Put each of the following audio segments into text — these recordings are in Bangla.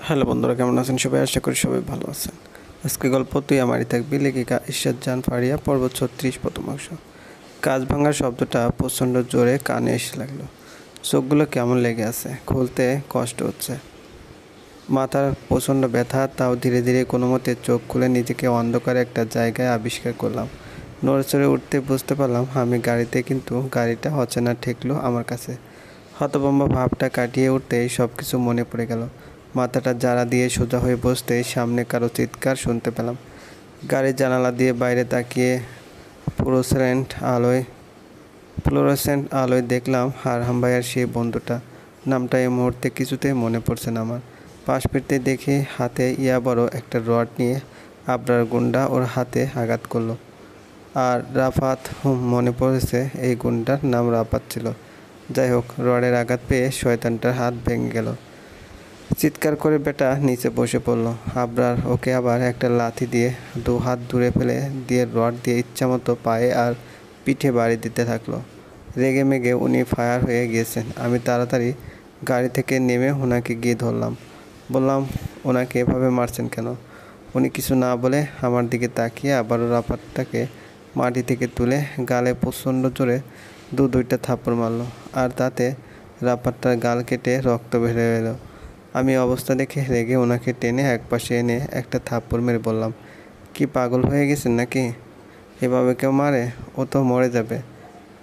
হ্যালো বন্ধুরা, কেমন আছেন সবাই? আশা করি সবাই ভালো আছেন। আজকে গল্প তুই আমারই থাকবি, লেখিকা ইরশাদ জাহান ফারিয়া, পর্ব 36, প্রথম অংশ। কাঁচ ভাঙার শব্দটা প্রচণ্ড জোরে কানে এসে লাগলো। চোখগুলো কেমন লেগে আছে, খুলতে কষ্ট হচ্ছে। মাথার প্রচণ্ড ব্যথা, তাও ধীরে ধীরে কোনো মতে চোখ খুলে নিজেকে অন্ধকারে একটা জায়গায় আবিষ্কার করলাম। নড়েচড়ে উঠতে বুঝতে পারলাম আমি গাড়িতে, কিন্তু গাড়িটা অচেনা ঠেকলো আমার কাছে। হতভম্ব ভাবটা কাটিয়ে উঠতেই সব কিছু মনে পড়ে গেল। মাথাটা জাড়া দিয়ে সোজা হয়ে বসতেই সামনে কারো চিৎকার শুনতে পেলাম। গাড়ির জানালা দিয়ে বাইরে তাকিয়ে ফ্লোরোসেন্ট আলোয় দেখলাম হারহাম ভাইয়ার সেই বন্ধুটা। নামটা এই মুহূর্তে কিছুতেই মনে পড়ছে না আমার। পাশ ফিরতে দেখি হাতে ইয়া বড় একটা রড নিয়ে আবরার গুন্ডা ওর হাতে আঘাত করলো। আর রাফাত, মনে পড়েছে এই গুন্ডার নাম রাফাত ছিল। যাই হোক, রডের আঘাত পেয়ে শয়তানটার হাত ভেঙে গেল। চিৎকার করে বেটা নিচে বসে পড়লো। আবরার ওকে আবার একটা লাথি দিয়ে 2 হাত দূরে ফেলে দিয়ে রড দিয়ে ইচ্ছামতো পায়ে আর পিঠে বাড়ি দিতে থাকলো। রেগে মেগে উনি ফায়ার হয়ে গিয়েছেন। আমি তাড়াতাড়ি গাড়ি থেকে নেমে ওনাকে গিয়ে ধরলাম। বললাম, ওনাকে এভাবে মারছেন কেন? উনি কিছু না বলে আমার দিকে তাকিয়ে আবারও রাফাতটাকে মাটি থেকে তুলে গালে প্রচণ্ড জোরে 2-2টা থাপ্পড় মারল। আর তাতে রাফাতটার গাল কেটে রক্ত বের হয়ে এলো। আমি অবস্থা দেখে রেগে ওনাকে টেনে একপাশে এনে একটা থাপ্পড় মেরে বললাম, কি পাগল হয়ে গেছেন নাকি? এভাবে কেউ মারে? ও তো মরে যাবে।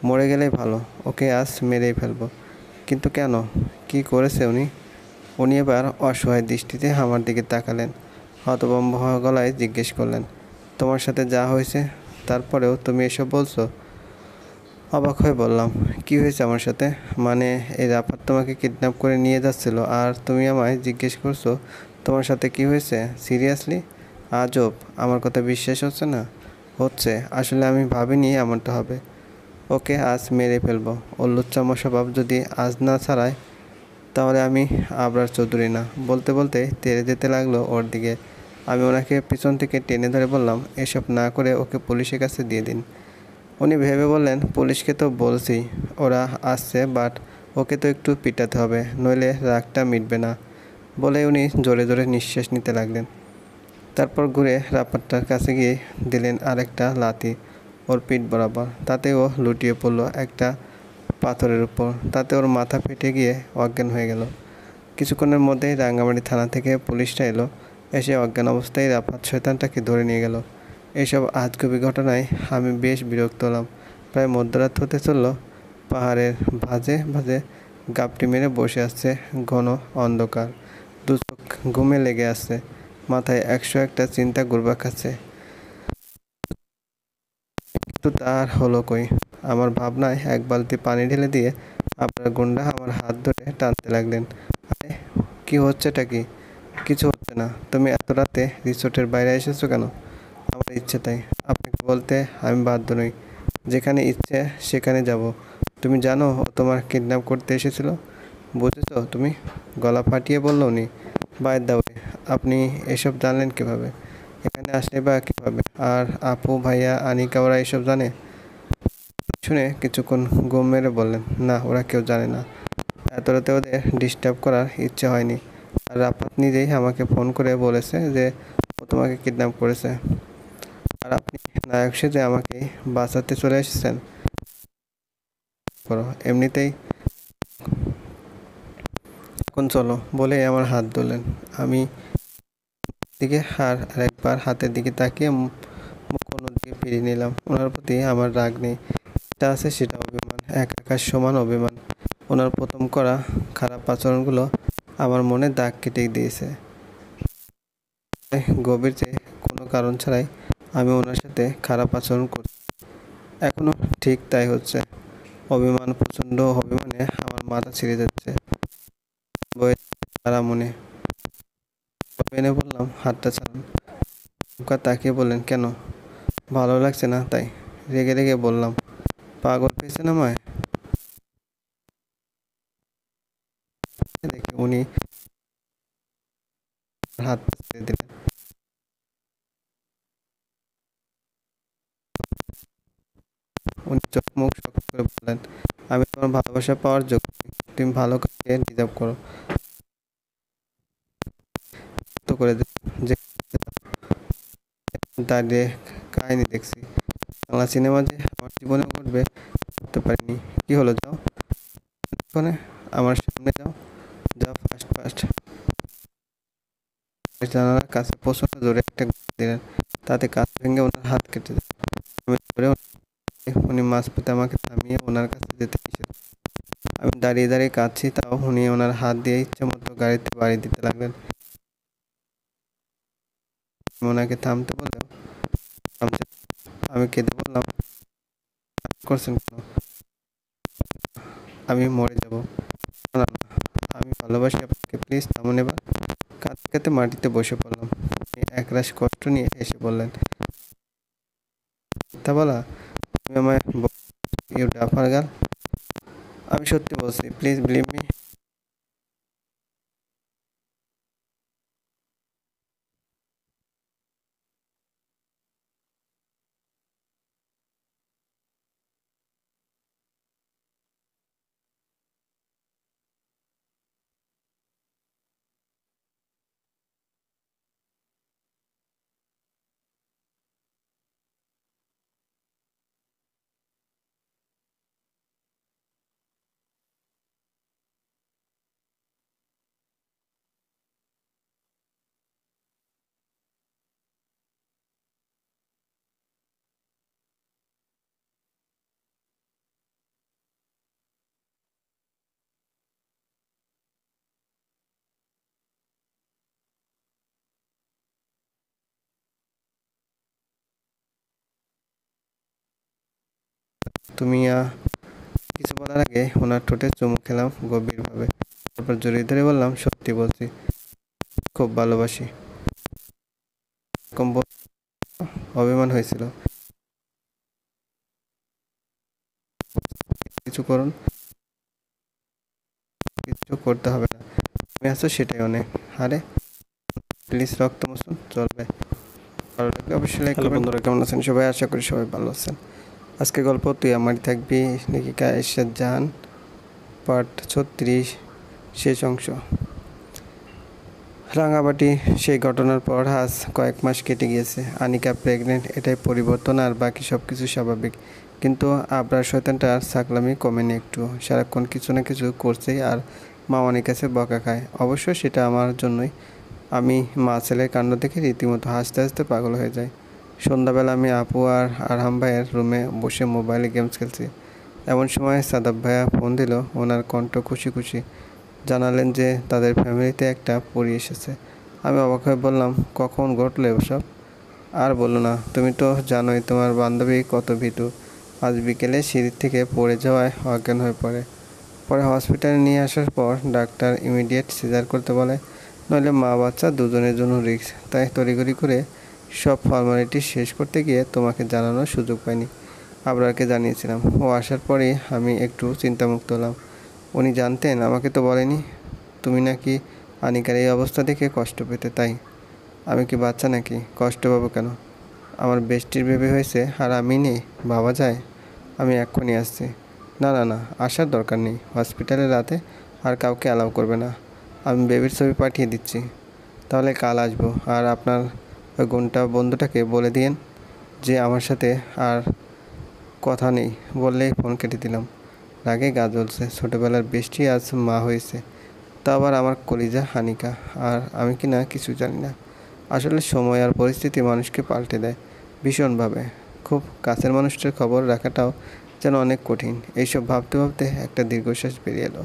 মরে গেলেই ভালো, ওকে আজ মেরেই ফেলবো। কিন্তু কেন? কি করেছে উনি? উনি এবার অসহায় দৃষ্টিতে আমার দিকে তাকালেন। হতভম্ব হওয়া গলায় জিজ্ঞেস করলেন, তোমার সাথে যা হয়েছে তারপরেও তুমি এসব বলছো? অবাক হয়ে বললাম, কি হয়েছে আমার সাথে? মানে এই রাফাত তোমাকে কিডন্যাপ করে নিয়ে যাচ্ছিল, আর তুমি আমায় জিজ্ঞেস করছো তোমার সাথে কি হয়েছে? সিরিয়াসলি? আজব, আমার কথা বিশ্বাস হচ্ছে না? হচ্ছে। আসলে আমি ভাবিনি এমনটা হবে। ওকে আজ মেরে ফেলবো। ওর লুচ্চামো স্বভাব যদি আজ না ছাড়ায়, তাহলে আমি আবরার চৌধুরী না। বলতে বলতে তেড়ে যেতে লাগলো ওর দিকে। আমি ওনাকে পিছন থেকে টেনে ধরে বললাম, এসব না করে ওকে পুলিশের কাছে দিয়ে দিন। উনি ভেবে বললেন, পুলিশকে তো বলছি, ওরা আসছে, বাট ওকে তো একটু পিটাতে হবে, নইলে রাগটা মিটবে না। বলে উনি জোরে জোরে নিঃশ্বাস নিতে লাগলেন। তারপর ঘুরে রাপারটার কাছে গিয়ে দিলেন আরেকটা লাথি ওর পিঠ বরাবর। তাতে ও লুটিয়ে পড়ল একটা পাথরের উপর। তাতে ওর মাথা ফেটে গিয়ে অজ্ঞান হয়ে গেল। কিছুক্ষণের মধ্যেই রাঙ্গামাটি থানা থেকে পুলিশটা এলো। এসে অজ্ঞান অবস্থায় রাফাত শয়তানটাকে ধরে নিয়ে গেল। এইসব আজগুবি ঘটনায় আমি বেশ বিরক্ত হলাম। প্রায় মধ্যরাত হতে চলল। পাহাড়ের ভাঁজে ভাঁজে গাপটি মেরে বসে আছে ঘন অন্ধকার। দু চোখ ঘুমে লেগে আছে। মাথায় 101টা চিন্তা ঘুরপাক খাচ্ছে। কিন্তু তার হলো কই? আমার ভাবনায় এক বালতি পানি ঢেলে দিয়ে আপনার গুন্ডা আমার হাত ধরে টানতে লাগলেন। আরে, কি হচ্ছেটা কি? কিছু হচ্ছে না। তুমি এত রাতে রিসোর্টের বাইরে এসেছো কেন? আমার ইচ্ছে তাই। আপনাকে বলতে আমি বাধ্য নই। যেখানে ইচ্ছে সেখানে যাব। তুমি জানো ও তোমার কিডন্যাপ করতে এসেছিল? বুঝেছো তুমি? গলা ফাটিয়ে বলল উনি। বাই দ্য ওয়ে, আপনি এসব জানলেন কীভাবে? এখানে আসলে বা কীভাবে? আর আপু, ভাইয়া, আনিকা ওরা এসব জানে? শুনে কিছুক্ষণ ঘুম মেরে বললেন, না, ওরা কেউ জানে না। এত রাতে ওদের ডিস্টার্ব করার ইচ্ছে হয়নি। আর রাফাত নিজেই আমাকে ফোন করে বলেছে যে ও তোমাকে কিডন্যাপ করেছে। আর আপনি নায়ক সেজে আমাকে বাঁচাতে চলে এসেছেন। করো এমনিতেই, এখন চলো বলে আমার হাত ধরলেন। আমি দিকে আর একবার হাতের দিকে তাকিয়ে মুখ অন্যদিকে ফিরিয়ে নিলাম। ওনার প্রতি আমার রাগ নেই, এটা আছে সেটা অভিমান, এক আকাশ সমান অভিমান। ওনার প্রথম করা খারাপ আচরণগুলো আমার মনে দাগ কেটে দিয়েছে। গভীর চেয়ে কোনো কারণ ছাড়াই আমি ওনার সাথে খারাপ আচরণ করছি। এখনো ঠিক তাই হচ্ছে। অভিমান, প্রচণ্ড অভিমানে আমার মাথা ছিঁড়ে যাচ্ছে। তারা মনে এনে বললাম, হাতটা ছাড়ান। তাকিয়ে বললেন, কেন? ভালো লাগছে না তাই? রেগে রেগে বললাম, পাগল পেয়েছেন আমায়? দেখে উনি হাত ছেড়ে দিলেন। উনি চোখ মুখ শক্ত করে বললেন, আমি তোমার ভালোবাসা পাওয়ার যোগ্য। তুমি ভালো কাজে ডিজার্ভ করো। করে দিলাম যে দাঁড়িয়ে কাহিনী দেখছি। বাংলা সিনেমা যে আমার জীবনে ঘটবে ভাবতে পারিনি। কি হলো, যাও ওখানে, আমার সামনে যাও, যাও ফার্স্ট ফার্স্ট। জানালার কাছে প্রচন্ড জোরে একটা ঘুষি দিলেন, তাতে কাঁচ ভেঙে ওনার হাত কেটে যায়। আমি ধরে উনি মাঝপথে আমাকে থামিয়ে ওনার কাছে যেতে নিষেধ। আমি দাঁড়িয়ে দাঁড়িয়ে কাঁদছি, তাও উনি ওনার হাত দিয়ে ইচ্ছে মতো গাড়িতে বাড়ি দিতে লাগলেন। আমি ওনাকে থামতে বললেও থামছে না। আমি কেঁদে বললাম, করছেন কেন? আমি মরে যাব। না না না, আমি ভালোবাসি আপনাকে, প্লিজ থামুন এবার। কাঁদতে কাঁদতে মাটিতে বসে পড়লাম। উনি একরাশ কষ্ট নিয়ে হেসে বললেন, মিথ্যা বলা, তুমি আমায় ইউ ডাফার গার্ল। আমি সত্যি বলছি, প্লিজ বিলিভ মি। তুমি কিছু বলার আগে ওনার ঠোঁটে চুমু খেলাম গভীরভাবে। তারপর জড়িয়ে ধরে বললাম, সত্যি বলছি, খুব ভালোবাসি। এরকম অভিমান হয়েছিল, কিছু করুন, কিছু করতে হবে না, তুমি আছো সেটাই অনেক। আরে প্লিজ রক্ত মুছুন, চলবে। ভালো লাগলে অবশ্যই লাইক করবেন। বন্ধুরা কেমন আছেন সবাই? আশা করি সবাই ভালো আছেন। আজকে গল্প তুই আমারই থাকবি, লেখিকা ইরশাদ জাহান, পার্ট 36, শেষ অংশ। রাঙামাটি সেই ঘটনার পর আজ কয়েক মাস কেটে গিয়েছে। আনিকা প্রেগনেন্ট, এটাই পরিবর্তন, আর বাকি সব কিছু স্বাভাবিক। কিন্তু আবরার শয়তানটার ছাগলামি কমেনি একটু। সারাক্ষণ কিছু না কিছু করছেই, আর মামানির কাছে বকা খায়। অবশ্য সেটা আমার জন্যই। আমি মা ছেলের কাণ্ড দেখে রীতিমতো হাসতে হাসতে পাগল হয়ে যাই। সন্ধ্যাবেলা আমি আপু আর আরহাম ভাইয়ের রুমে বসে মোবাইলে গেমস খেলছি। এমন সময় সাদাব ভাইয়া ফোন দিল। ওনার কণ্ঠ খুশি খুশি। জানালেন যে তাদের ফ্যামিলিতে একটা পরী এসেছে। আমি অবাক হয়ে বললাম, কখন ঘটলো এসব? আর বললো না, তুমি তো জানোই তোমার বান্ধবী কত ভীতু। আজ বিকেলে সিঁড়ি থেকে পড়ে যাওয়ায় অজ্ঞান হয়ে পড়ে। পরে হসপিটালে নিয়ে আসার পর ডাক্তার ইমিডিয়েট সিজার করতে বলে, নইলে মা বাচ্চা দুজনের জন্য রিস্ক। তাই তড়িঘড়ি করে সব ফর্মালিটি শেষ করতে গিয়ে তোমাকে জানানোর সুযোগ পাইনি। আবরারকে জানিয়েছিলাম। ও আসার পরেই আমি একটু চিন্তামুক্ত হলাম। উনি জানতেন, আমাকে তো বলেনি। তুমি নাকি আনিকার এই অবস্থা দেখে কষ্ট পেতে, তাই? আমি কি বাচ্চা নাকি, কষ্ট পাবো কেন? আমার বেস্টির বেবি হয়েছে আর আমি নেই, ভাবা যায়? আমি এক্ষুনি আসছি। না না না, আসার দরকার নেই। হসপিটালে রাতে আর কাউকে অ্যালাউ করবে না। আমি বেবির ছবি পাঠিয়ে দিচ্ছি। তাহলে কাল আসবো। আর আপনার ওই গুণটা বন্ধুটাকে বলে দিয়েন যে আমার সাথে আর কথা নেই। বললেই ফোন কেটে দিলাম। রাগে গা জ্বলছে। ছোটোবেলার বৃষ্টি আজ মা হয়েছে, তা আবার আমার কলিজা হানিকা। আর আমি কি না কিছু জানি না। আসলে সময় আর পরিস্থিতি মানুষকে পাল্টে দেয় ভীষণভাবে। খুব কাছের মানুষটার খবর রাখাটাও যেন অনেক কঠিন। এইসব ভাবতে ভাবতে একটা দীর্ঘশ্বাস বেরিয়ে এলো।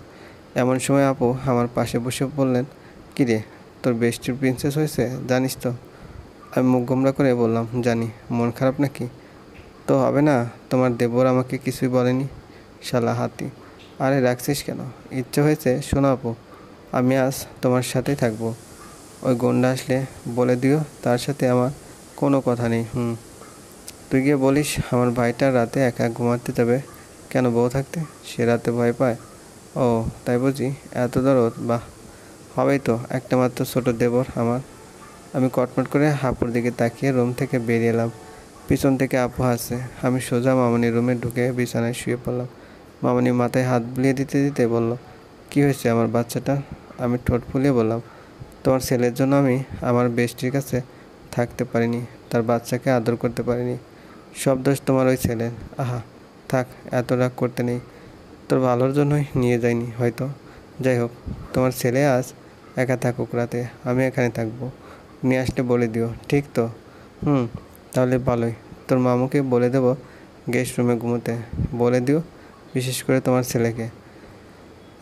এমন সময় আপু আমার পাশে বসে বললেন, কী রে, তোর বেস্টির প্রিন্সেস হয়েছে, জানিস তো? আমি মুখ গোমড়া করে বললাম, জানি। মন খারাপ নাকি? তো হবে না, তোমার দেবর আমাকে কিছুই বলেনি। শালা হাতি। আরে রাখছিস কেন? ইচ্ছে হয়েছে? শোনো আপু, আমি আজ তোমার সাথেই থাকবো। ওই গুন্ডা আসলে বলে দিও তার সাথে আমার কোনো কথা নেই। তুই গিয়ে বলিস আমার ভাইটা রাতে একা ঘুমাতে যাবে। কেন, বউ থাকতে সে রাতে ভয় পায়? ও তাই বুঝি, এত দরদ? বাহ, হবেই তো, একটা মাত্র ছোটো দেবর আমার। আমি কটমট করে আপুর দিকে তাকিয়ে রুম থেকে বেরিয়ে এলাম। পিছন থেকে আপু হাসে। আমি সোজা মামনির রুমে ঢুকে বিছানায় শুয়ে পড়লাম। মামনি মাথায় হাত বুলিয়ে দিতে দিতে বলল, কী হয়েছে আমার বাচ্চাটা? আমি ঠোঁট ফুলিয়ে বললাম, তোমার ছেলের জন্য আমি আমার বেস্টির কাছে থাকতে পারিনি, তার বাচ্চাকে আদর করতে পারিনি। সব দোষ তোমার ওই ছেলের। আহা, থাক, এত রাগ করতে নেই। তোর ভালোর জন্যই নিয়ে যাইনি হয়তো। যাই হোক, তোমার ছেলে আজ একা থাকুক, রাতে আমি এখানে থাকবো। নিয়ে আসলে বলে দিও, ঠিক তো? হুম, তাহলে ভালোই। তোর মামুকে বলে দেবো গেস্ট রুমে ঘুমোতে। বলে দিও, বিশেষ করে তোমার ছেলেকে।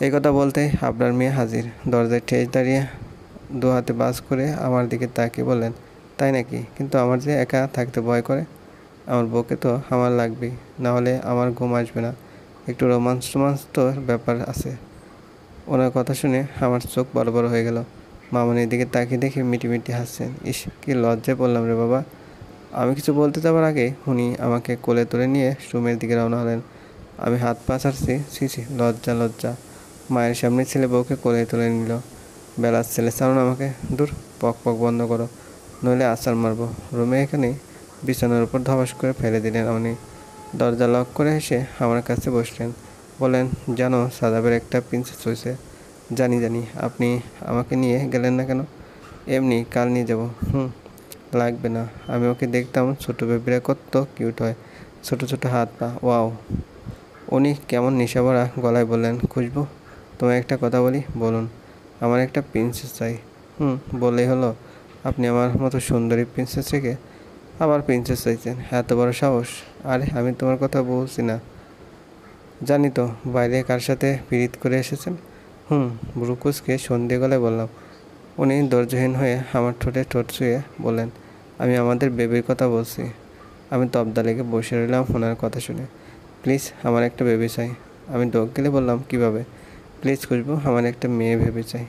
এই কথা বলতেই আবরার মিয়া হাজির, দরজায় ঠেস দাঁড়িয়ে, দু হাতে বাস করে আমার দিকে তাকিয়ে বললেন, তাই নাকি? কিন্তু আমার যে একা থাকতে ভয় করে। আমার বউকে তো আমার লাগবেই, না হলে আমার ঘুম আসবে না। একটু রোমান্স টোমান্স তো ব্যাপার আছে। ওনার কথা শুনে আমার চোখ বড় বড় হয়ে গেল। মামনির দিকে তাকিয়ে দেখে মিটিমিটি হাসছেন। ইস, কি লজ্জায় পড়লাম রে বাবা। আমি কিছু বলতে যাবার আগে উনি আমাকে কোলে তুলে নিয়ে রুমের দিকে রওনা হলেন। আমি হাত পা ছাড়ছি। ছি ছি, লজ্জা লজ্জা। মায়ের সামনে ছেলে বউকে কোলে তুলে নিল। বেলার ছেলে ছাড়ুন আমাকে। দূর, পক পক বন্ধ করো, নইলে আছাড় মারবো। রুমে এখানেই বিছানার উপর ধবাস করে ফেলে দিলেন উনি। দরজা লক করে এসে আমার কাছে বসলেন। বলেন, জানো সাদাবের একটা প্রিন্সেস হয়েছে? জানি জানি। আপনি আমাকে নিয়ে গেলেন না কেন? এমনি, কাল নিয়ে যাব। লাগবে না। আমি ওকে দেখতাম, ছোটো বেবিরা কত কিউট হয়, ছোট ছোট হাত পা, ওয়াও। উনি কেমন নেশাভরা গলায় বললেন, খুশবু, তোমায় একটা কথা বলি। বলুন। আমার একটা প্রিন্সেস চাই। বললেই হলো? আপনি আমার মতো সুন্দরী প্রিন্সেস রেখে আবার প্রিন্সেস চাইছেন? এত বড় সাহস! আরে, আমি তোমার কথা বলছি না। জানি তো, বাইরে কার সাথে পীড়িত করে এসেছেন। ব্রুকুসকে সন্ধে গলায় বললাম। উনি ধৈর্যহীন হয়ে আমার ঠোঁটে ঠোঁট ছুঁয়ে বললেন, আমি আমাদের বেবির কথা বলছি। আমি তবদা লেগে বসে রইলাম ওনার কথা শুনে। প্লিজ, আমার একটা বেবি চাই। আমি ডোক গেলে বললাম, কীভাবে? প্লিজ খুঁজবো, আমার একটা মেয়ে ভেবে চাই।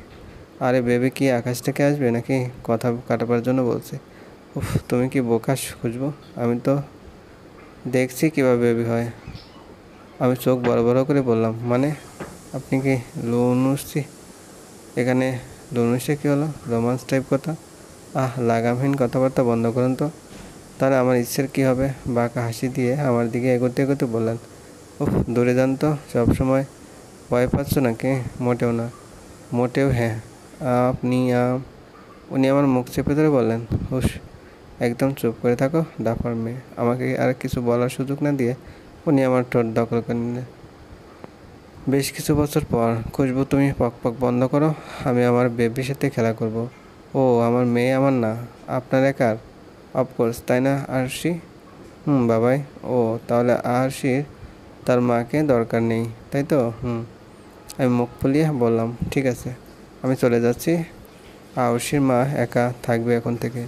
আরে, বেবি কি আকাশ থেকে আসবে নাকি? কথা কাটাবার জন্য বলছে। উফ, তুমি কি বোকাস খুঁজবো? আমি তো দেখছি কীভাবে বেবি হয়। আমি চোখ বড় বড় করে বললাম, মানে? আপনি কি লুনুসি? এখানে লুনুসে কী হলো? রোমান্স টাইপ কথা? লাগামহীন কথাবার্তা বন্ধ করুন তো। তাহলে আমার ইচ্ছের কী হবে? বাঁকা হাসি দিয়ে আমার দিকে এগোতে এগোতে বললেন, উফ, দূরে যান তো। সবসময় ভয় পাচ্ছ নাকি? মোটেও না। মোটেও? হ্যাঁ। আপনি উনি আমার মুখ চেপে ধরে বললেন, হুস, একদম চুপ করে থাকো ডাফার মেয়ে। আমাকে আর কিছু বলার সুযোগ না দিয়ে উনি আমার ঠোঁট দখল করে নিলেন। বেশ কিছু বছর পর। খুশবু, তুমি পক পক বন্ধ করো। আমি আমার বেবির সাথে খেলা করব। ও, আমার মেয়ে আমার না, আপনার একার? অফকোর্স, তাই না আরশি? বাবাই। ও, তাহলে আরশির তার মাকে দরকার নেই, তাই তো? আমি মুখ ফুলিয়ে বললাম, ঠিক আছে, আমি চলে যাচ্ছি। আরশির মা একা থাকবে এখন থেকে।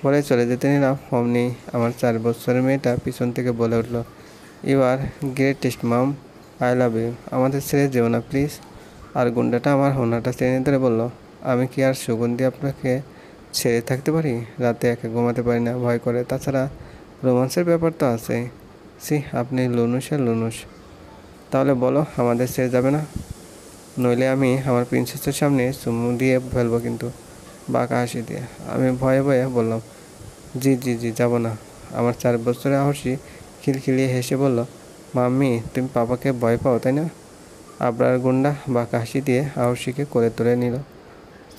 বলে চলে যেতে নিলাম, অমনি আমার 4 বছরের মেয়েটা পিছন থেকে বলে উঠল, you are greatest mom, I love you. আমাদের ছেড়ে যেও না প্লিজ। আর গুন্ডাটা আমার হোনাটা টেনে ধরে বলল, আমি কি আর সুগন্ধি আপনাকে ছেড়ে থাকতে পারি? রাতে একা ঘুমাতে পারি না, ভয় করে। তাছাড়া রোমান্সের ব্যাপার তো আছে। আপনি লুনুসের লুনুস। তাহলে বলো, আমাদের ছেড়ে যাবে না? নইলে আমি আমার প্রিন্সেসের সামনে চুমু দিয়ে ফেলবো কিন্তু। বাঁকা হাসি দিয়ে আমি ভয়ে ভয়ে বললাম, জি জি জি, যাব না। আমার 4 বছরের আহর্ষি খিলখিলিয়ে হেসে বলল, মাম্মি, তুমি পাপাকে ভয় পাও তাই না? আবরার গুন্ডা বাঁকা হাসি দিয়ে আহর্ষিকে কোলে তুলে নিল।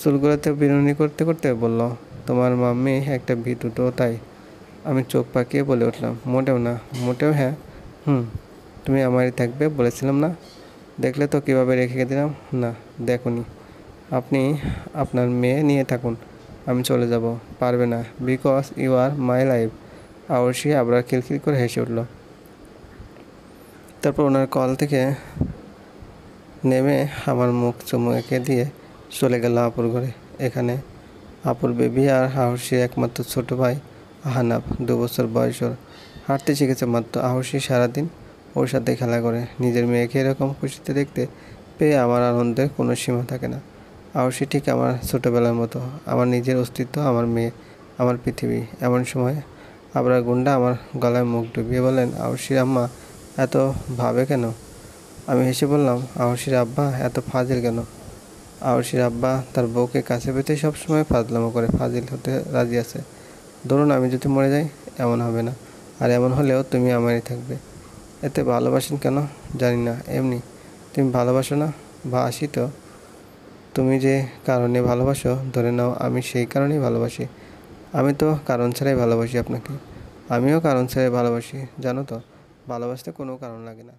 চুলগুলোতে বিনুনি করতে করতে বলল, তোমার মাম্মি একটা ভীতু তো তাই? আমি চোখ পাকিয়ে বলে উঠলাম, মোটেও না। মোটেও? হ্যাঁ। তুমি আমারই থাকবে বলেছিলাম না? দেখলে তো কীভাবে রেখে দিলাম। না, দেখুনি। আপনি আপনার মেয়ে নিয়ে থাকুন, আমি চলে যাব। পারবে না, because you are my life. আরশি আবার খিলখিল করে হেসে উঠল। তারপর ওনার কল থেকে নেমে আমার মুখ চুমু এঁকে দিয়ে চলে গেল আপুর ঘরে। এখানে আপুর বেবি আর আহর্ষির একমাত্র ছোট ভাই আহানাব, 2 বছর বয়স ওর। হাঁটতে শিখেছে মাত্র। আহর্ষি সারাদিন ওর সাথে খেলা করে। নিজের মেয়েকে এরকম খুশিতে দেখতে পেয়ে আমার আনন্দের কোনো সীমা থাকে না। আহর্ষি ঠিক আমার ছোটোবেলার মতো, আমার নিজের অস্তিত্ব, আমার মেয়ে, আমার পৃথিবী। এমন সময় আবরার গুন্ডা আমার গলায় মুখ ডুবিয়ে বলেন, আহর্ষির আম্মা এত ভাবে কেন? আমি হেসে বললাম, আহর্ষির আব্বা এত ফাজিল কেন? আহর্ষির আব্বা তার বউকে কাছে পেতে সবসময় ফাজলামো করে, ফাজিল হতে রাজি আছে। ধরুন আমি যদি মরে যাই, এমন হবে না। আর এমন হলেও তুমি আমারই থাকবে। এতে ভালোবাসেন কেন? জানি না, এমনি। তুমি ভালোবাসো না? বাসি তো। তুমি যে কারণে ভালোবাসো ধরে নাও আমি সেই কারণেই ভালোবাসি। আমি তো কারণ ছাড়াই ভালোবাসি আপনাকে। আমিও কারণ ছাড়াই ভালোবাসি, জানো তো। ভালোবাসতে কোনো কারণ লাগে না।